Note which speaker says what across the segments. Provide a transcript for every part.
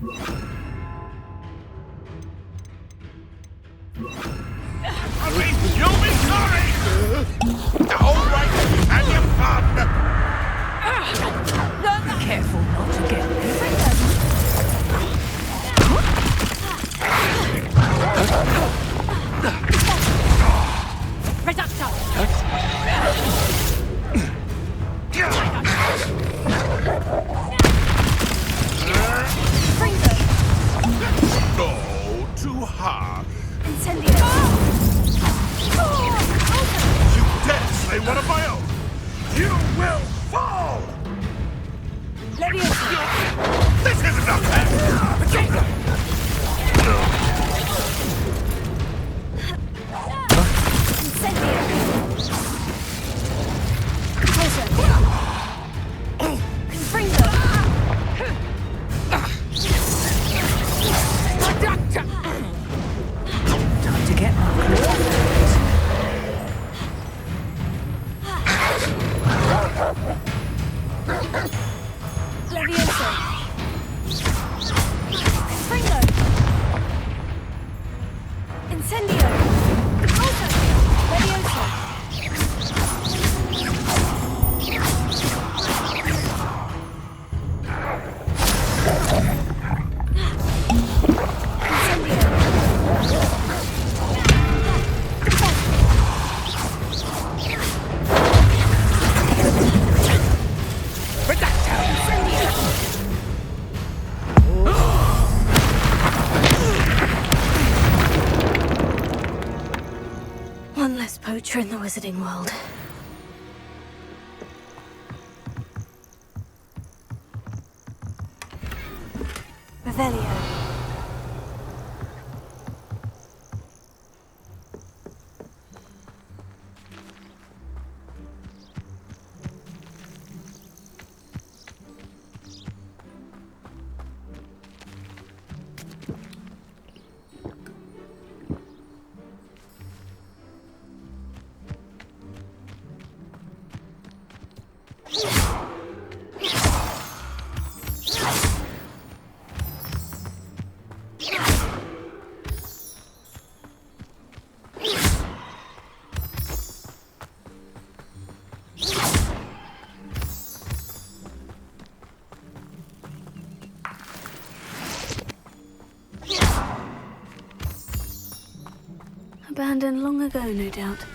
Speaker 1: You'll be sorry! All right, and your fun!
Speaker 2: Careful not to get Reducto!
Speaker 1: Oh, too hard.
Speaker 3: Incendio!
Speaker 1: You dare slay one of my own! You will fall!
Speaker 3: Leviosa!
Speaker 1: This isn't a fair!
Speaker 3: Incendio! Repulsor! Confringo!
Speaker 2: Time to get my
Speaker 3: Leviosa! Confringo! Incendio! Repulsor! Leviosa! One less poacher in the wizarding world. Revelio. Abandoned long ago, no doubt.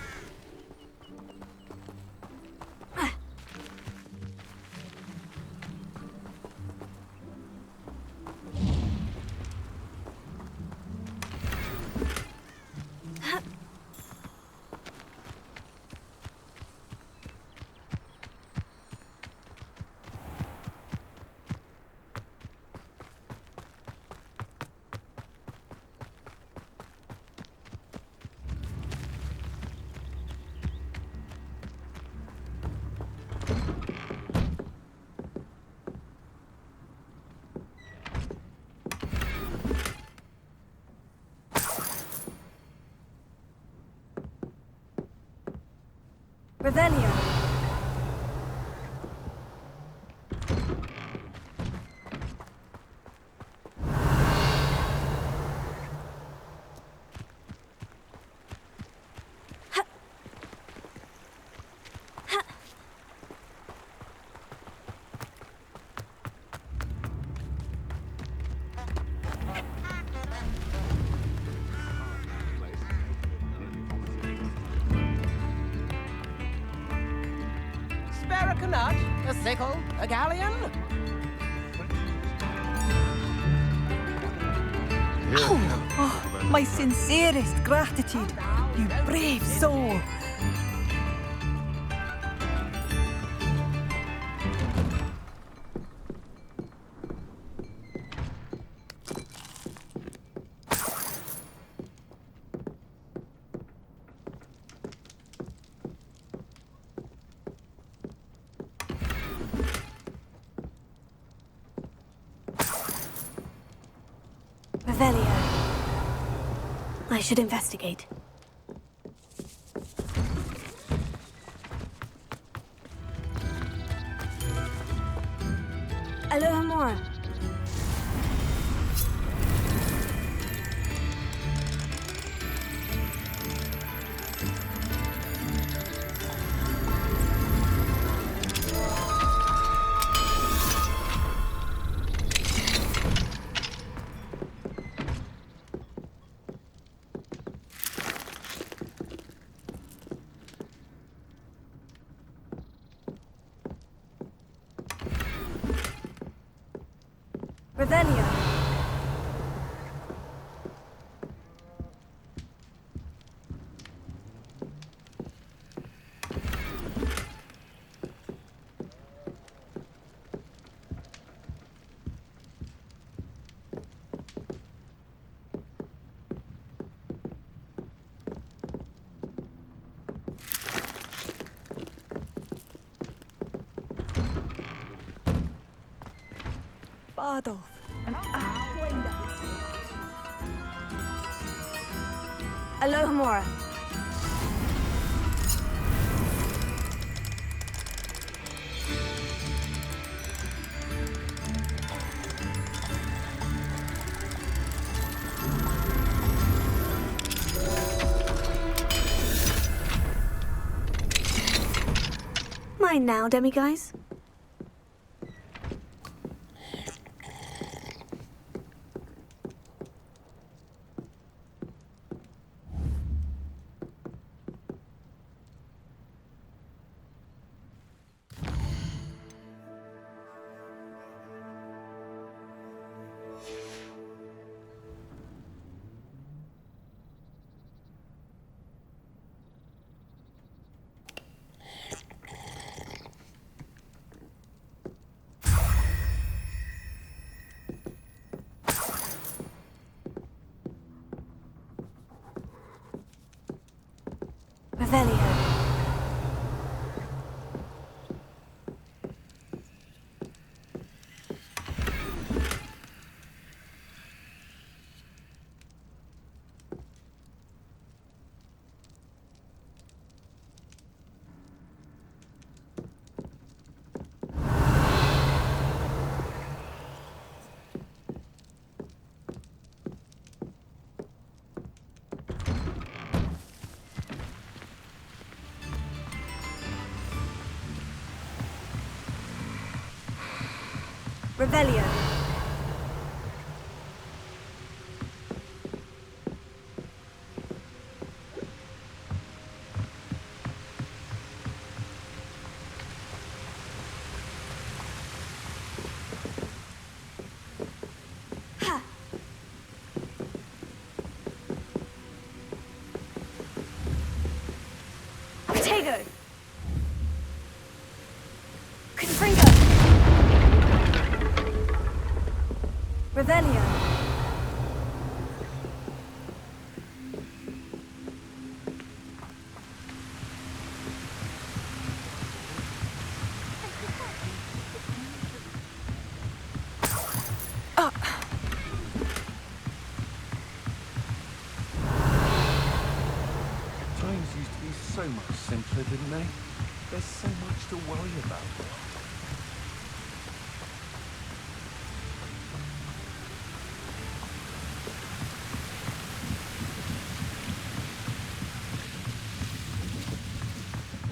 Speaker 3: Revelio.
Speaker 4: Spare a canut, a sickle, a galleon?
Speaker 2: Oh, my sincerest gratitude, you brave soul.
Speaker 3: Revelio. I should investigate. Aloha Mora. Revelio.
Speaker 2: Bardolph, an Ashwinder.
Speaker 3: Alohomora. Mine now, demiguise. Revelio. Revelio. Ha. Potato. Confringo. Revelio.
Speaker 1: Times used to be so much simpler, didn't they? There's so much to worry about.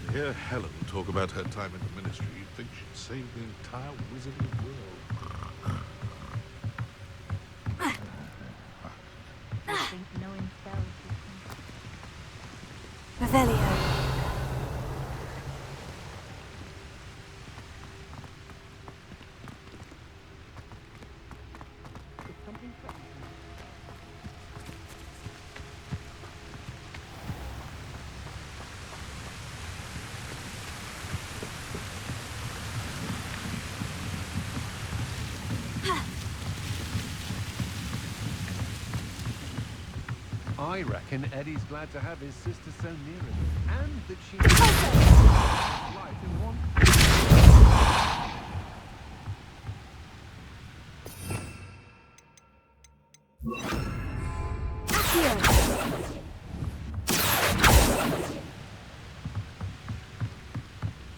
Speaker 1: To hear Helen talk about her time in the ministry, you'd think she'd saved the entire wizarding world.
Speaker 3: Revelio.
Speaker 5: I reckon Eddie's glad to have his sister so near him, and that she life in one.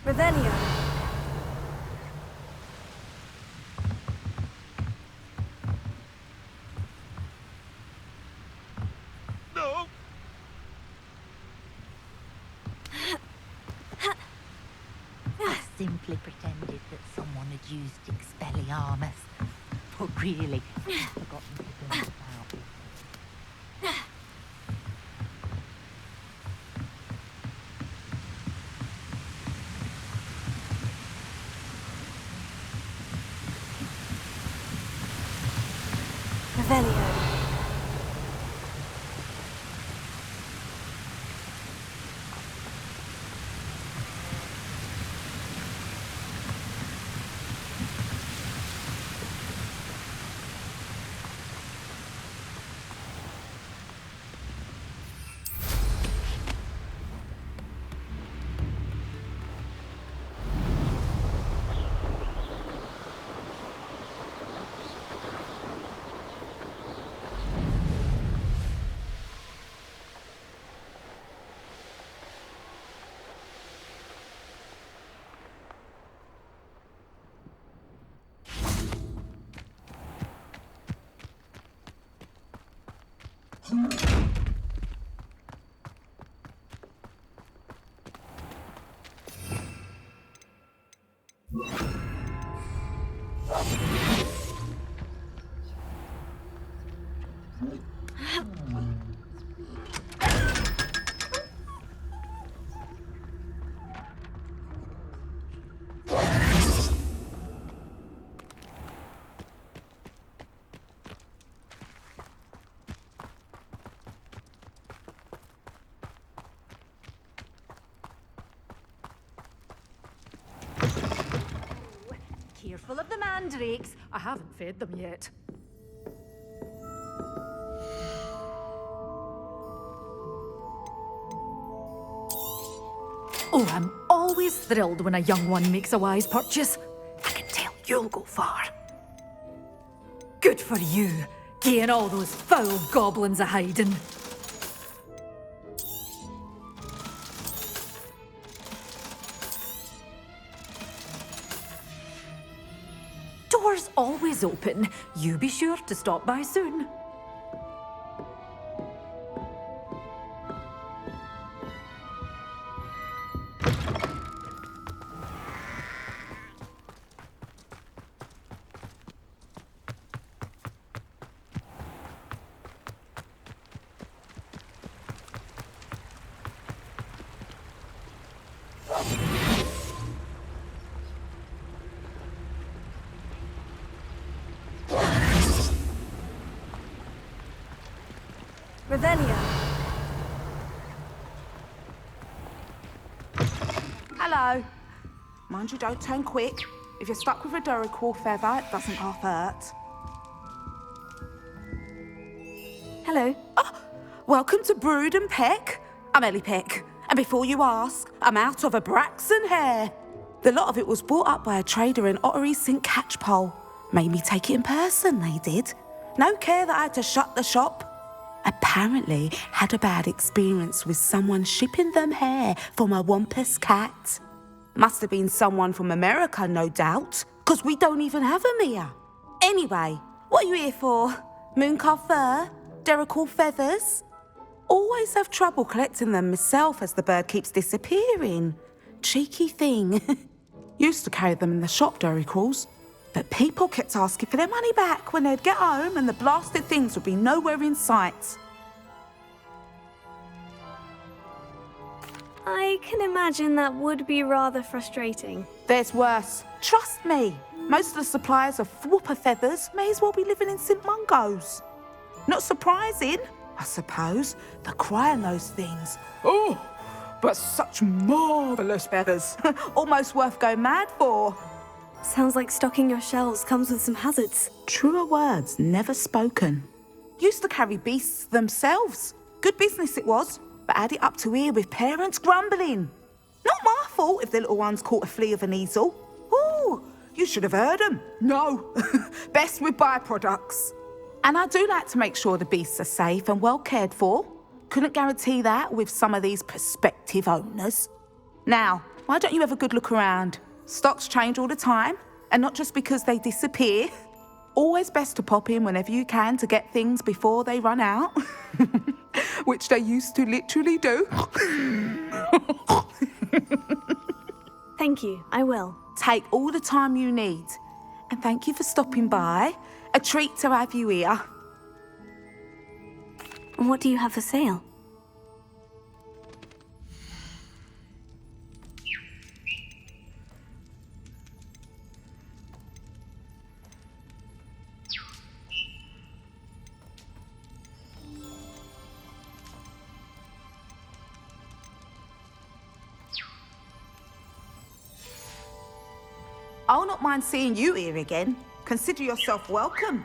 Speaker 3: Revelio.
Speaker 1: No!
Speaker 6: I simply pretended that someone had used Expelliarmus. But really, I'd forgotten to do it out.
Speaker 3: Revelio.
Speaker 2: Careful of the mandrakes. I haven't fed them yet. Oh, I'm always thrilled when a young one makes a wise purchase. I can tell you'll go far. Good for you, getting all those foul goblins a-hiding. Door's always open. You be sure to stop by soon.
Speaker 3: Revelio.
Speaker 7: Hello. Mind you don't turn quick. If you're stuck with a Duracell feather, it doesn't half hurt.
Speaker 3: Hello.
Speaker 7: Welcome to Brood and Peck. I'm Ellie Peck. And before you ask, I'm out of a Braxton hair. The lot of it was bought up by a trader in Ottery St. Catchpole. Made me take it in person, they did. No care that I had to shut the shop. Apparently had a bad experience with someone shipping them hair from a Wampus cat. Must have been someone from America, no doubt, because we don't even have them here. Anyway, what are you here for? Mooncar fur? Duracell feathers? Always have trouble collecting them myself as the bird keeps disappearing. Cheeky thing. Used to carry them in the shop, Duracells. But people kept asking for their money back when they'd get home and the blasted things would be nowhere in sight.
Speaker 3: I can imagine that would be rather frustrating.
Speaker 7: There's worse. Trust me. Most of the suppliers of whooper feathers may as well be living in St. Mungo's. Not surprising, I suppose. The cry on those things. Oh, but such marvellous feathers. Almost worth going mad for.
Speaker 3: Sounds like stocking your shelves comes with some hazards.
Speaker 7: Truer words never spoken. Used to carry beasts themselves. Good business it was, but had it up to here with parents grumbling. Not my fault if the little ones caught a flea of an easel. Ooh, you should have heard them. No, best with byproducts. And I do like to make sure the beasts are safe and well cared for. Couldn't guarantee that with some of these prospective owners. Now, why don't you have a good look around? Stocks change all the time, and not just because they disappear. Always best to pop in whenever you can to get things before they run out. Which they used to literally do.
Speaker 3: Thank you, I will.
Speaker 7: Take all the time you need. And thank you for stopping by. A treat to have you here.
Speaker 3: What do you have for sale?
Speaker 7: I'll not mind seeing you here again. Consider yourself welcome.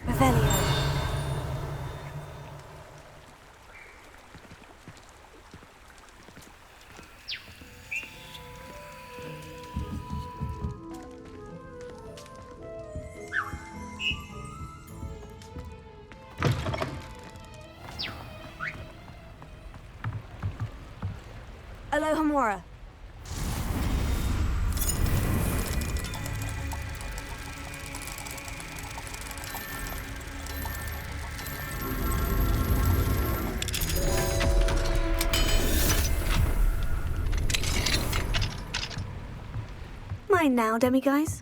Speaker 3: Revelio. Alohomora. Mine now, demiguise.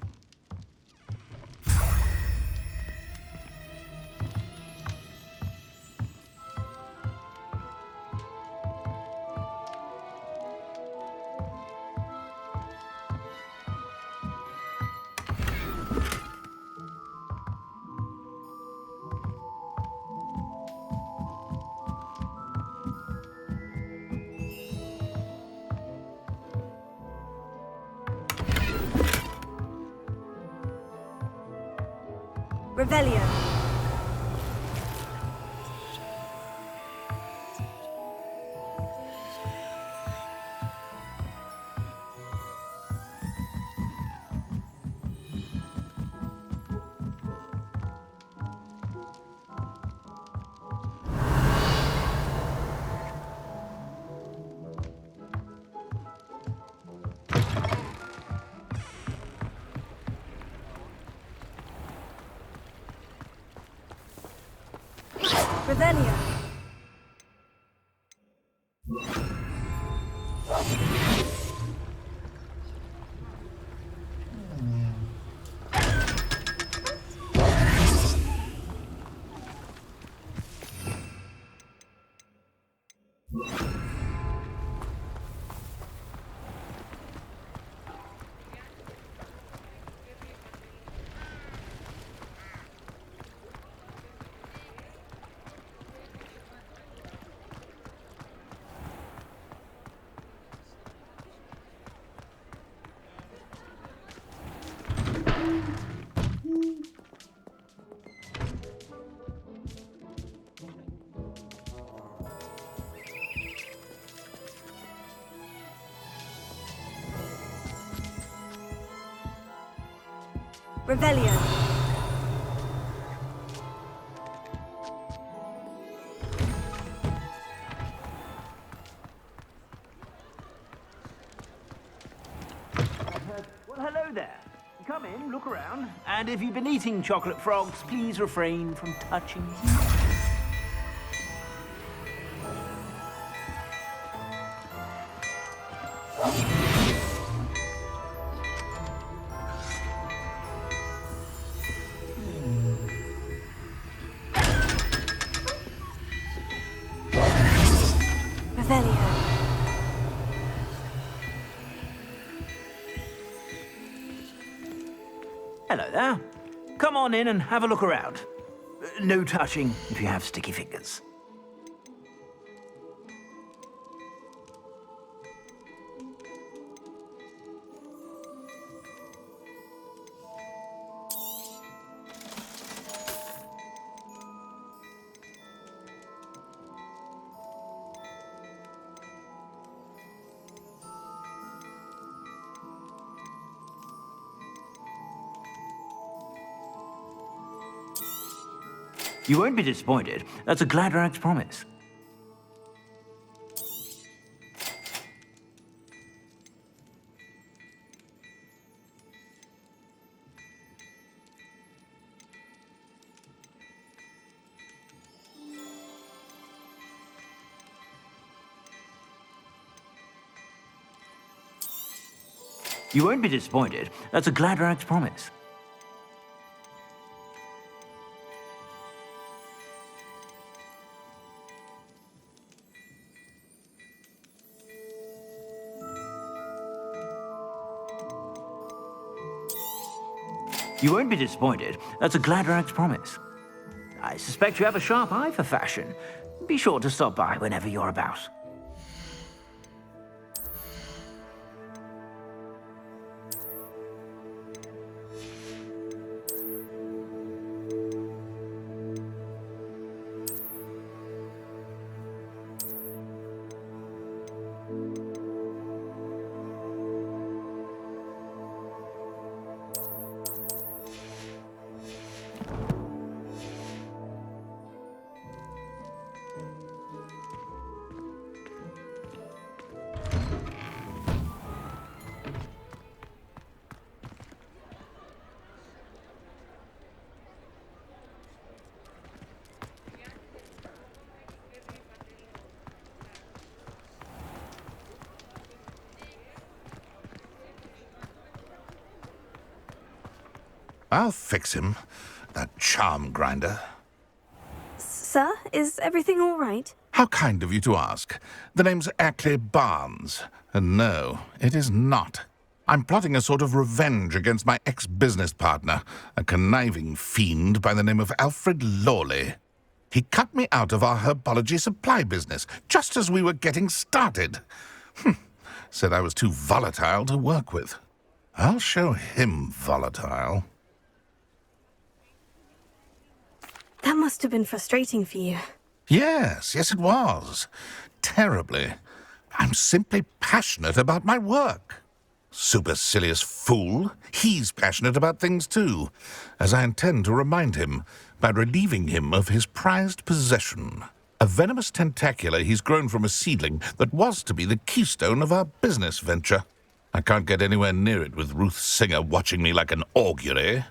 Speaker 3: Revelio. Revelio. Revelio.
Speaker 8: Well, hello there. Come in, look around. And if you've been eating chocolate frogs, please refrain from touching them.
Speaker 3: Revelio.
Speaker 8: Hello there. Come on in and have a look around. No touching if you have sticky fingers. You won't be disappointed. That's a Gladrag's promise. You won't be disappointed. That's a Gladrag's promise. You won't be disappointed. That's a Gladrag's promise. I suspect you have a sharp eye for fashion. Be sure to stop by whenever you're about.
Speaker 1: I'll fix him, that charm grinder.
Speaker 3: Sir, is everything all right?
Speaker 1: How kind of you to ask. The name's Ackley Barnes. And no, it is not. I'm plotting a sort of revenge against my ex-business partner, a conniving fiend by the name of Alfred Lawley. He cut me out of our herbology supply business, just as we were getting started. Said I was too volatile to work with. I'll show him volatile.
Speaker 3: That must have been frustrating for you.
Speaker 1: Yes, it was. Terribly. I'm simply passionate about my work. Supercilious fool. He's passionate about things too, as I intend to remind him by relieving him of his prized possession. A venomous tentacula he's grown from a seedling that was to be the keystone of our business venture. I can't get anywhere near it with Ruth Singer watching me like an augury.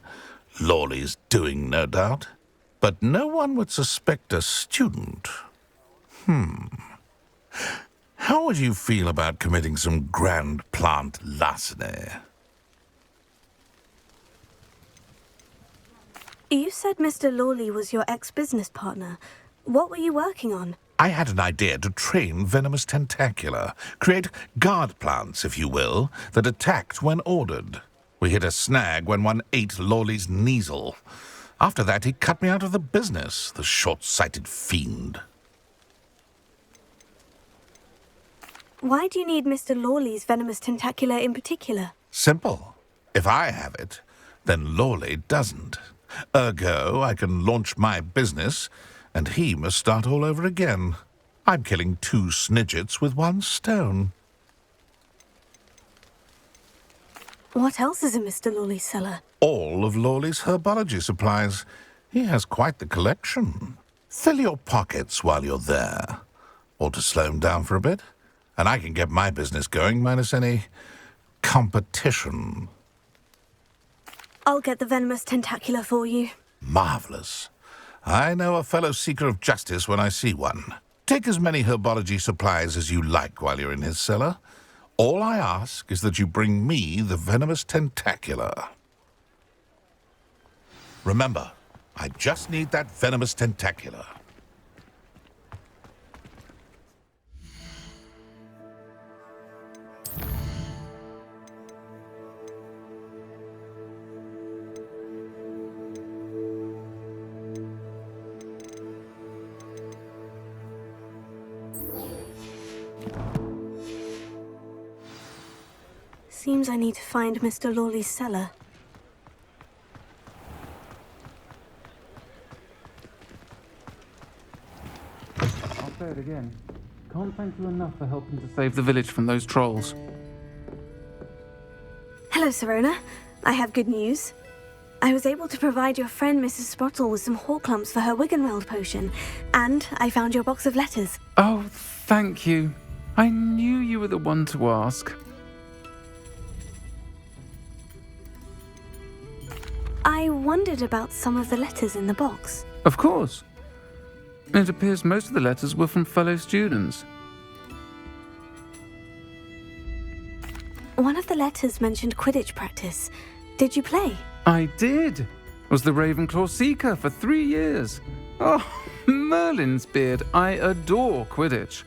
Speaker 1: Lawley's doing, no doubt. But no one would suspect a student. How would you feel about committing some grand plant larceny?
Speaker 3: You said Mr. Lawley was your ex-business partner. What were you working on?
Speaker 1: I had an idea to train venomous tentacula, create guard plants, if you will, that attacked when ordered. We hit a snag when one ate Lawley's Kneasel. After that, he cut me out of the business, the short-sighted fiend.
Speaker 3: Why do you need Mr. Lawley's venomous tentacula in particular?
Speaker 1: Simple. If I have it, then Lawley doesn't. Ergo, I can launch my business, and he must start all over again. I'm killing 2 snidgets with 1 stone.
Speaker 3: What else is in Mr. Lawley's cellar?
Speaker 1: All of Lawley's herbology supplies. He has quite the collection. Fill your pockets while you're there. Or to slow him down for a bit, and I can get my business going minus any competition.
Speaker 3: I'll get the venomous tentacula for you.
Speaker 1: Marvelous. I know a fellow seeker of justice when I see one. Take as many herbology supplies as you like while you're in his cellar. All I ask is that you bring me the venomous tentacula. Remember, I just need that venomous tentacula.
Speaker 3: Seems I need to find Mr. Lawley's cellar.
Speaker 9: I'll say it again. Can't thank you enough for helping to save the village from those trolls.
Speaker 3: Hello, Serona. I have good news. I was able to provide your friend Mrs. Sprottle with some Horklumps for her Wiggenweld potion, and I found your box of letters.
Speaker 9: Oh, thank you. I knew you were the one to ask.
Speaker 3: I wondered about some of the letters in the box.
Speaker 9: Of course. It appears most of the letters were from fellow students.
Speaker 3: One of the letters mentioned Quidditch practice. Did you play?
Speaker 9: I did. Was the Ravenclaw Seeker for 3 years. Oh, Merlin's beard. I adore Quidditch.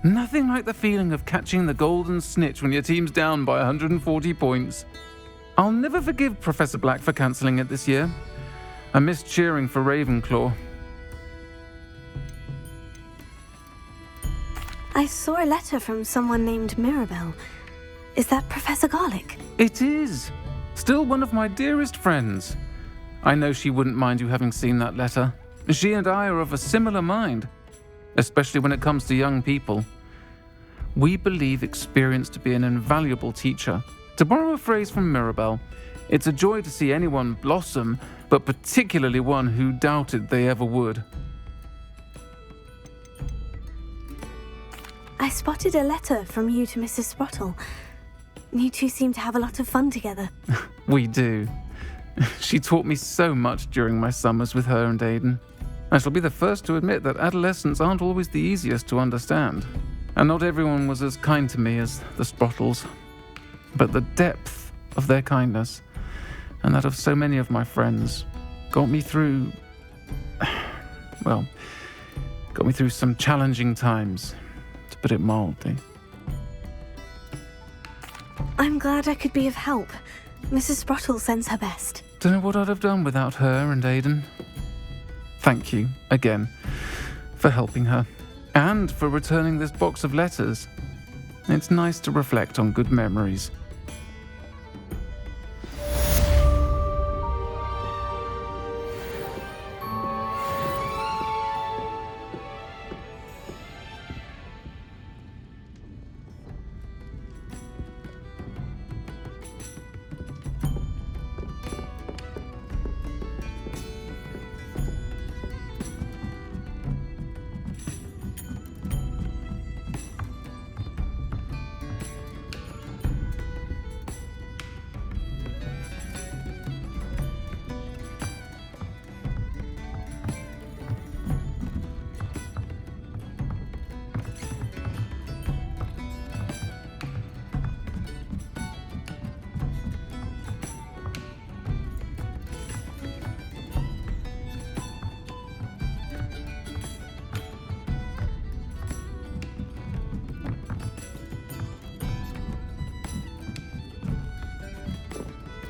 Speaker 9: Nothing like the feeling of catching the golden snitch when your team's down by 140 points. I'll never forgive Professor Black for cancelling it this year. I missed cheering for Ravenclaw.
Speaker 3: I saw a letter from someone named Mirabelle. Is that Professor Garlick?
Speaker 9: It is. Still one of my dearest friends. I know she wouldn't mind you having seen that letter. She and I are of a similar mind, especially when it comes to young people. We believe experience to be an invaluable teacher. To borrow a phrase from Mirabelle, it's a joy to see anyone blossom, but particularly one who doubted they ever would.
Speaker 3: I spotted a letter from you to Mrs. Sprottle. You two seem to have a lot of fun together.
Speaker 9: We do. She taught me so much during my summers with her and Aidan. I shall be the first to admit that adolescents aren't always the easiest to understand. And not everyone was as kind to me as the Sprottles. But the depth of their kindness, and that of so many of my friends, got me through some challenging times, to put it mildly.
Speaker 3: I'm glad I could be of help. Mrs. Sprottle sends her best.
Speaker 9: Don't know what I'd have done without her and Aidan. Thank you, again, for helping her, and for returning this box of letters. It's nice to reflect on good memories.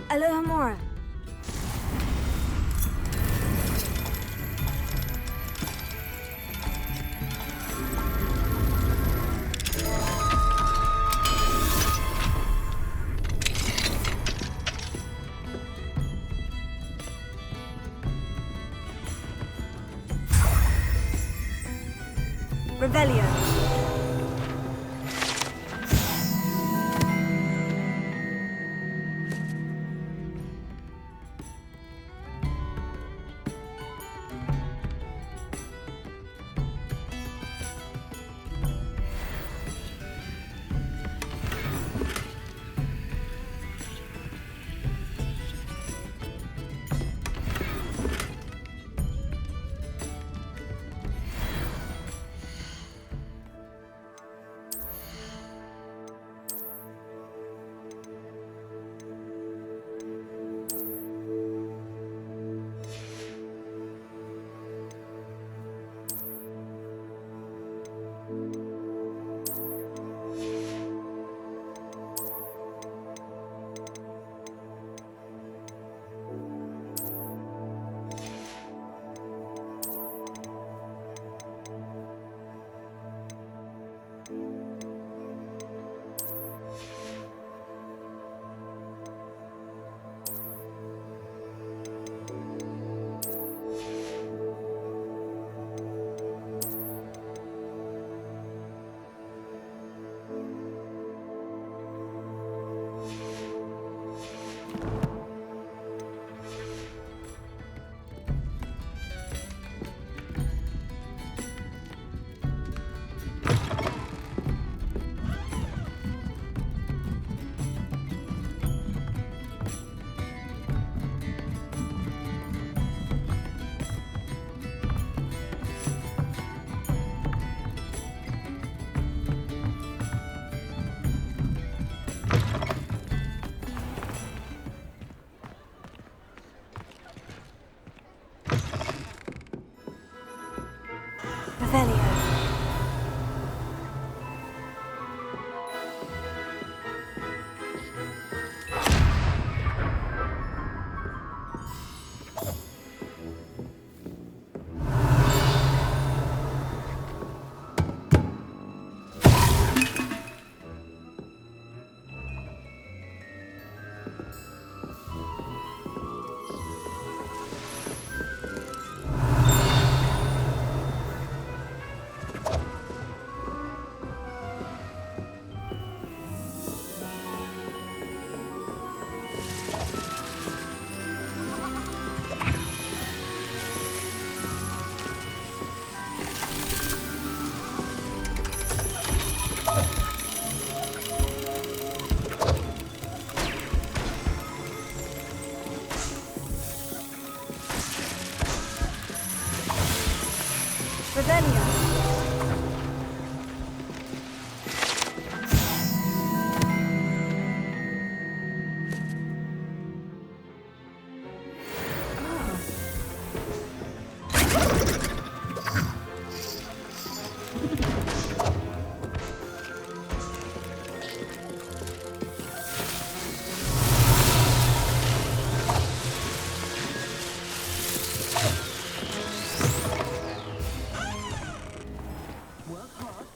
Speaker 3: Aloha Mora. Revelio.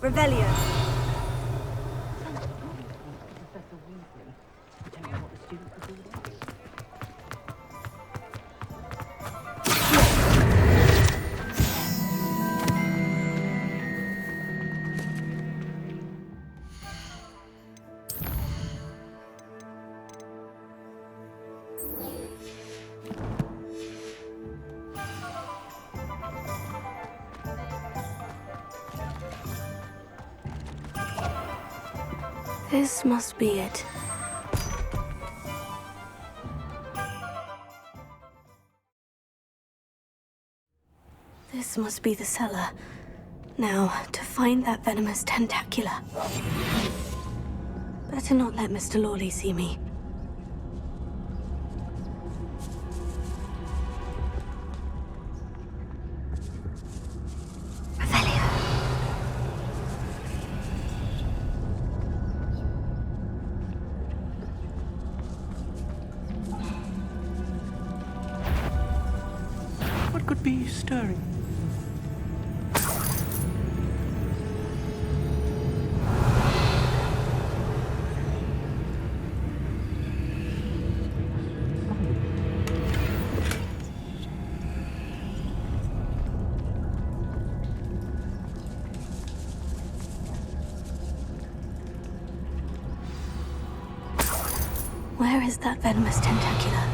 Speaker 3: Revelio. This must be it. This must be the cellar. Now, to find that venomous tentacula. Better not let Mr. Lawley see me.
Speaker 8: What could be stirring?
Speaker 3: Where is that venomous tentacula?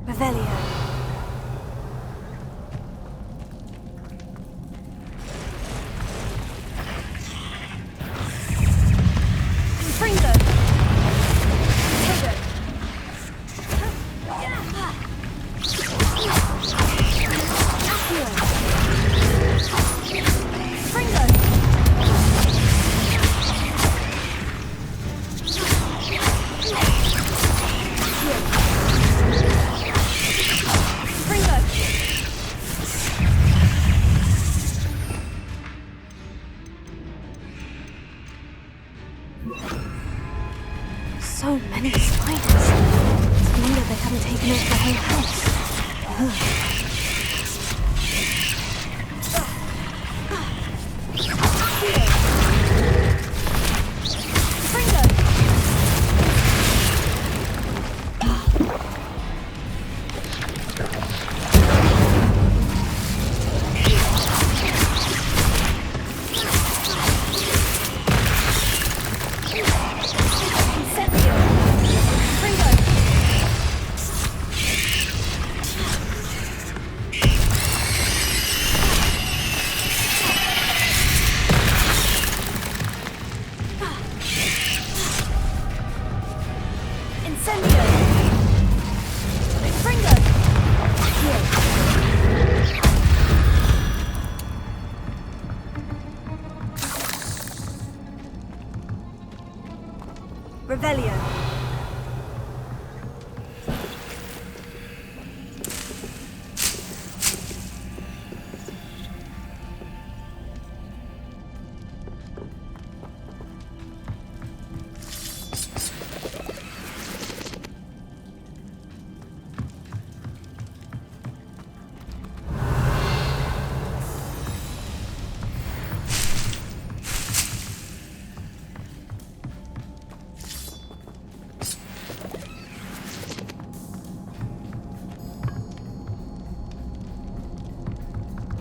Speaker 3: Revelio. Fringo. So many spiders. I wonder they haven't taken over the whole house. Ugh. Revelio.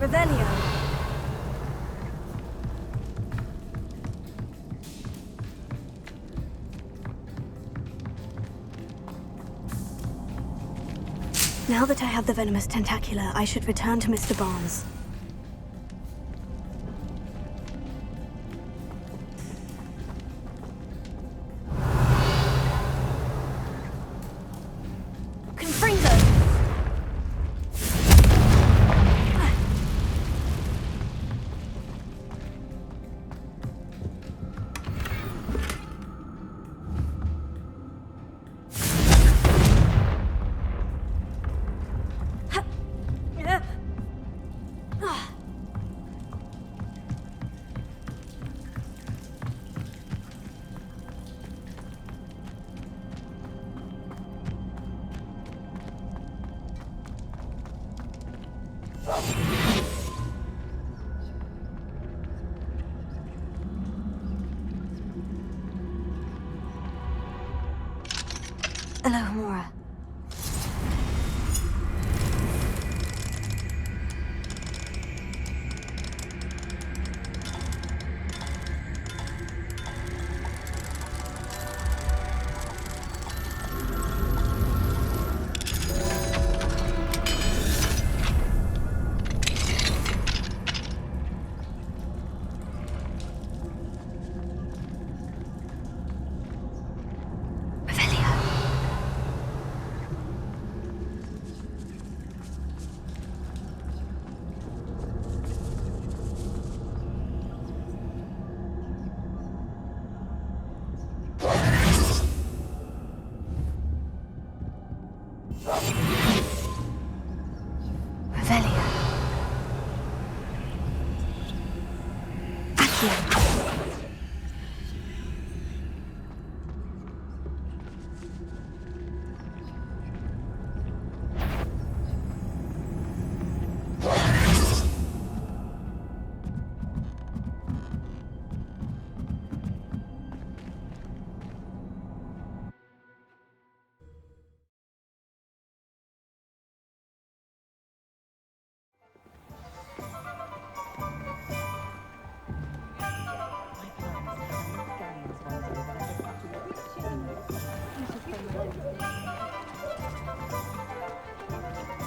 Speaker 3: Revelio. Now that I have the venomous tentacula, I should return to Mr. Barnes. Alohomora.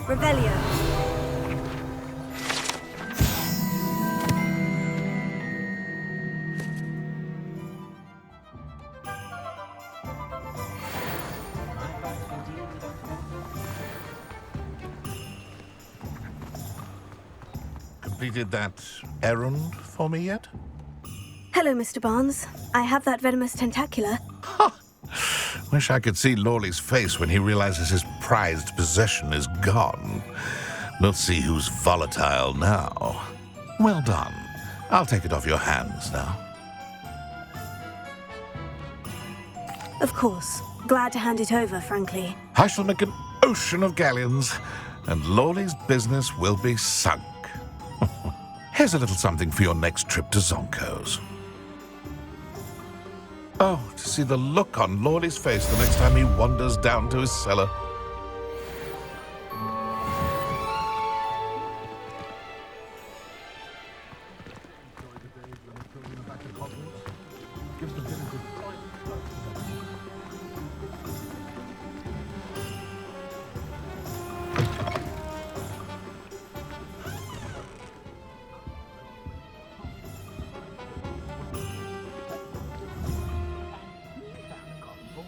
Speaker 3: Revelio.
Speaker 1: Completed that errand for me yet?
Speaker 3: Hello, Mr. Barnes. I have that venomous tentacula.
Speaker 1: Wish I could see Lawley's face when he realizes his prized possession is gone. Let's see who's volatile now. Well done. I'll take it off your hands now.
Speaker 3: Of course. Glad to hand it over, frankly.
Speaker 1: I shall make an ocean of galleons, and Lawley's business will be sunk. Here's a little something for your next trip to Zonko's. Oh, to see the look on Lawley's face the next time he wanders down to his cellar.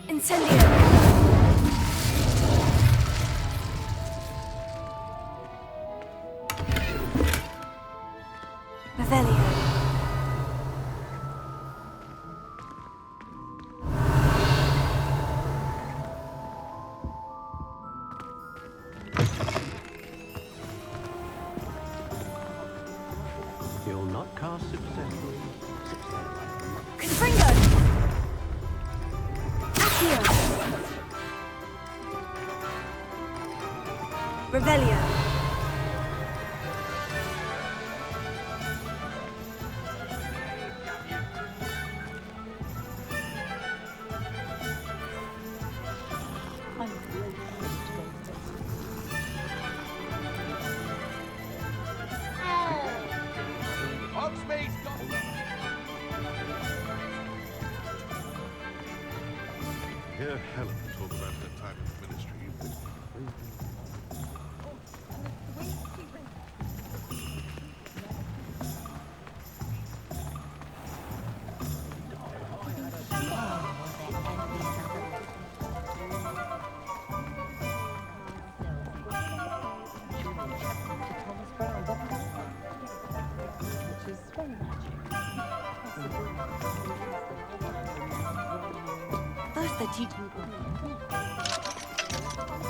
Speaker 3: Incendio! Revelio.
Speaker 5: You'll not cast successfully.
Speaker 3: Confringo! Accio! Revelio.
Speaker 1: Hear Helen talk about her time in the ministry.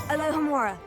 Speaker 3: Alohomora.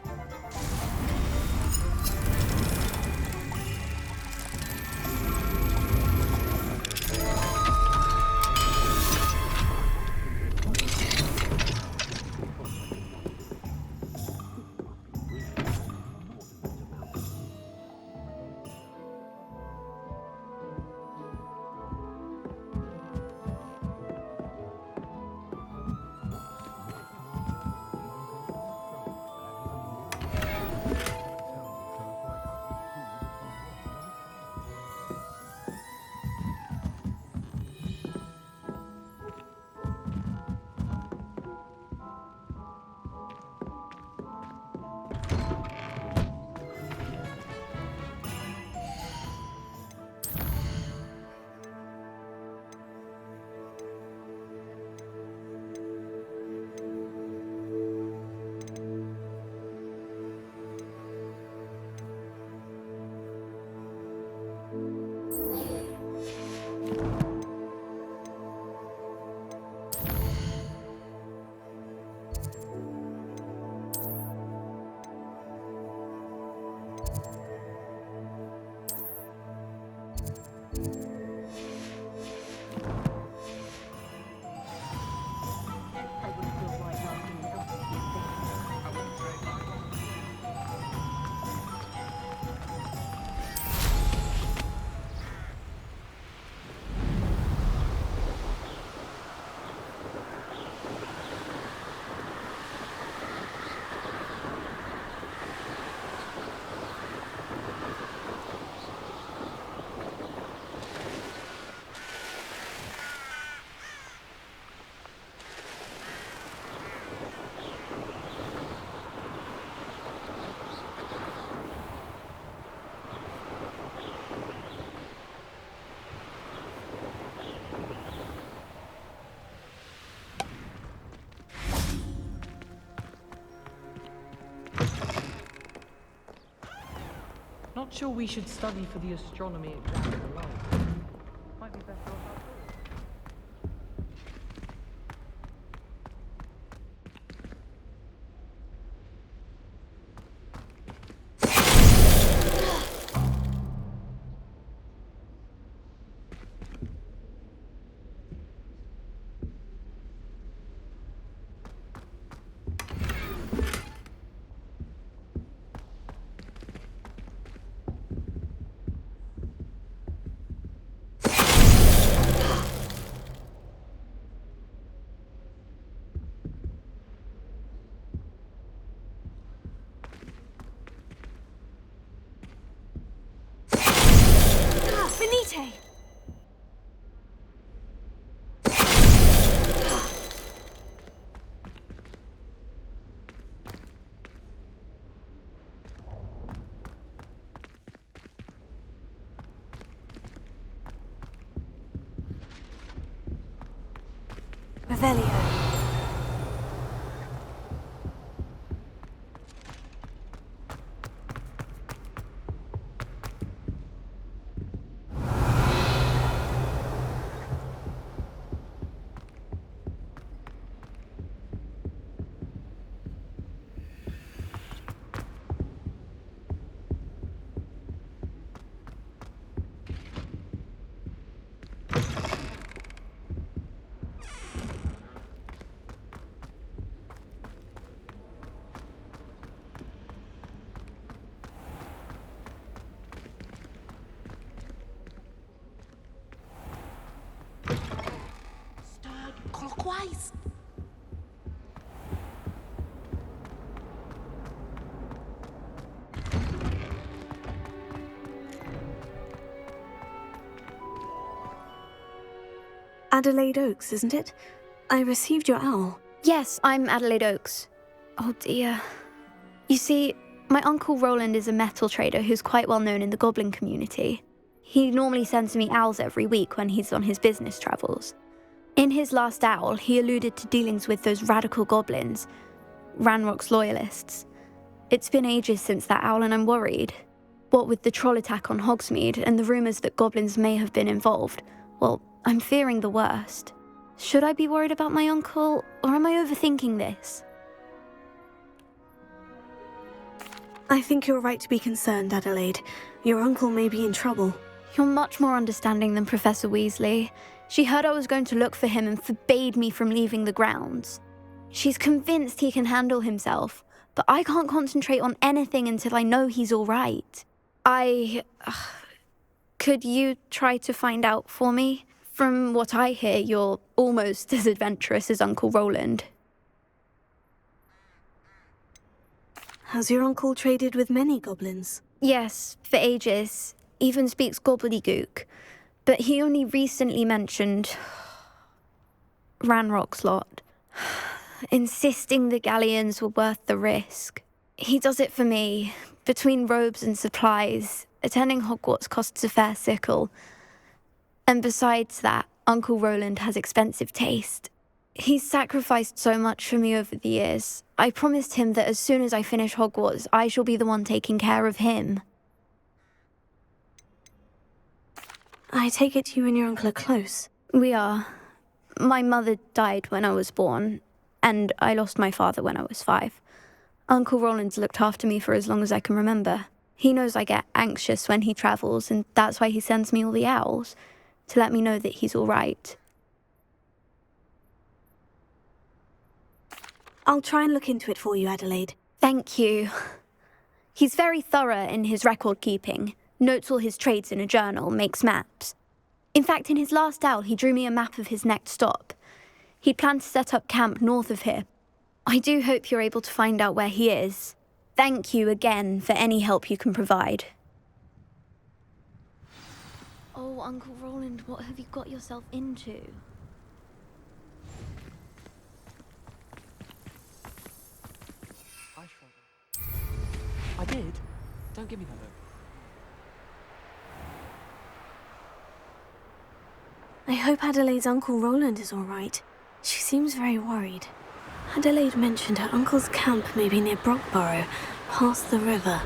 Speaker 10: not sure we should study for the astronomy exam alone. Might be better off outdoors.
Speaker 3: Benite! Revelio.
Speaker 7: Clockwise.
Speaker 3: Adelaide Oaks, isn't it? I received your owl.
Speaker 11: Yes, I'm Adelaide Oaks. Oh dear. You see, my Uncle Roland is a metal trader who's quite well known in the goblin community. He normally sends me owls every week when he's on his business travels. In his last owl, he alluded to dealings with those radical goblins, Ranrock's loyalists. It's been ages since that owl and I'm worried. What with the troll attack on Hogsmeade and the rumours that goblins may have been involved, well, I'm fearing the worst. Should I be worried about my uncle, or am I overthinking this?
Speaker 3: I think you're right to be concerned, Adelaide. Your uncle may be in trouble.
Speaker 11: You're much more understanding than Professor Weasley. She heard I was going to look for him and forbade me from leaving the grounds. She's convinced he can handle himself, but I can't concentrate on anything until I know he's all right. Could you try to find out for me? From what I hear, you're almost as adventurous as Uncle Roland.
Speaker 3: Has your uncle traded with many goblins?
Speaker 11: Yes, for ages. Even speaks gobbledygook. But he only recently mentioned Ranrock's lot, insisting the galleons were worth the risk. He does it for me. Between robes and supplies, attending Hogwarts costs a fair sickle. And besides that, Uncle Roland has expensive taste. He's sacrificed so much for me over the years. I promised him that as soon as I finish Hogwarts, I shall be the one taking care of him.
Speaker 3: I take it you and your uncle are close.
Speaker 11: We are. My mother died when I was born, and I lost my father when I was 5. Uncle Roland's looked after me for as long as I can remember. He knows I get anxious when he travels, and that's why he sends me all the owls, to let me know that he's all right.
Speaker 3: I'll try and look into it for you, Adelaide.
Speaker 11: Thank you. He's very thorough in his record keeping, notes all his trades in a journal, makes maps. In fact, in his last owl, he drew me a map of his next stop. He'd planned to set up camp north of here. I do hope you're able to find out where he is. Thank you again for any help you can provide. Oh, Uncle Roland, what have you got yourself into?
Speaker 10: I struggle. I did? Don't give me that look.
Speaker 3: I hope Adelaide's Uncle Roland is all right. She seems very worried. Adelaide mentioned her uncle's camp may be near Brockborough, past the river.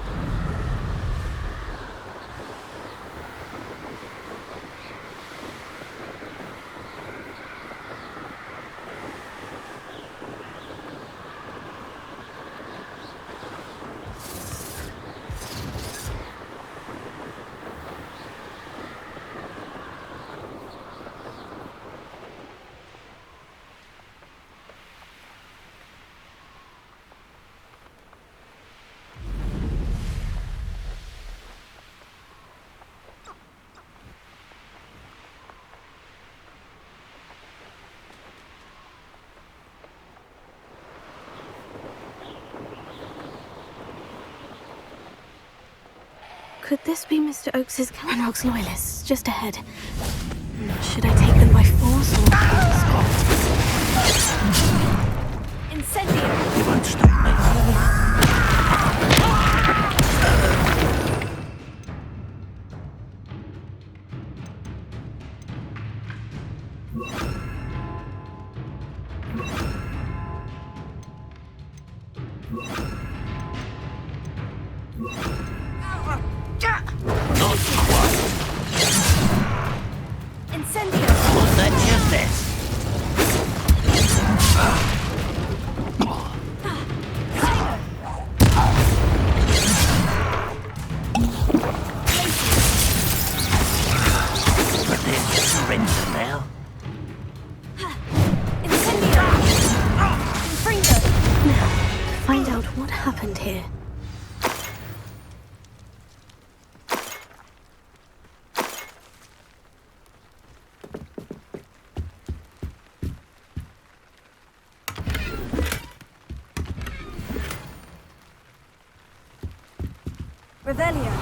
Speaker 3: Could this be Mr. Oakes's Calenrock's loyalists just ahead? Should I take them by force or Incendio!
Speaker 8: You won't stop me. Not quite.
Speaker 3: Incendio!
Speaker 8: Was that just this? Prepare to surrender now.
Speaker 3: Incendio! Now, to find out what happened here. Revelio.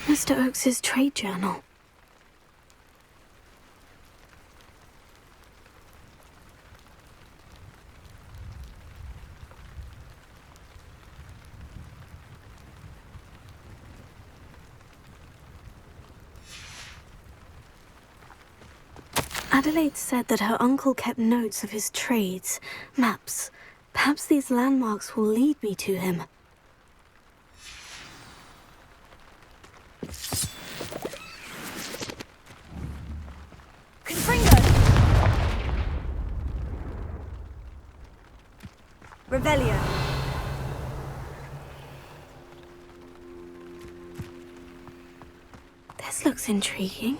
Speaker 3: Mr. Oakes's trade journal. Adelaide said that her uncle kept notes of his trades, maps. Perhaps these landmarks will lead me to him. Confringo! Revelio. This looks intriguing.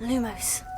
Speaker 3: Lumos.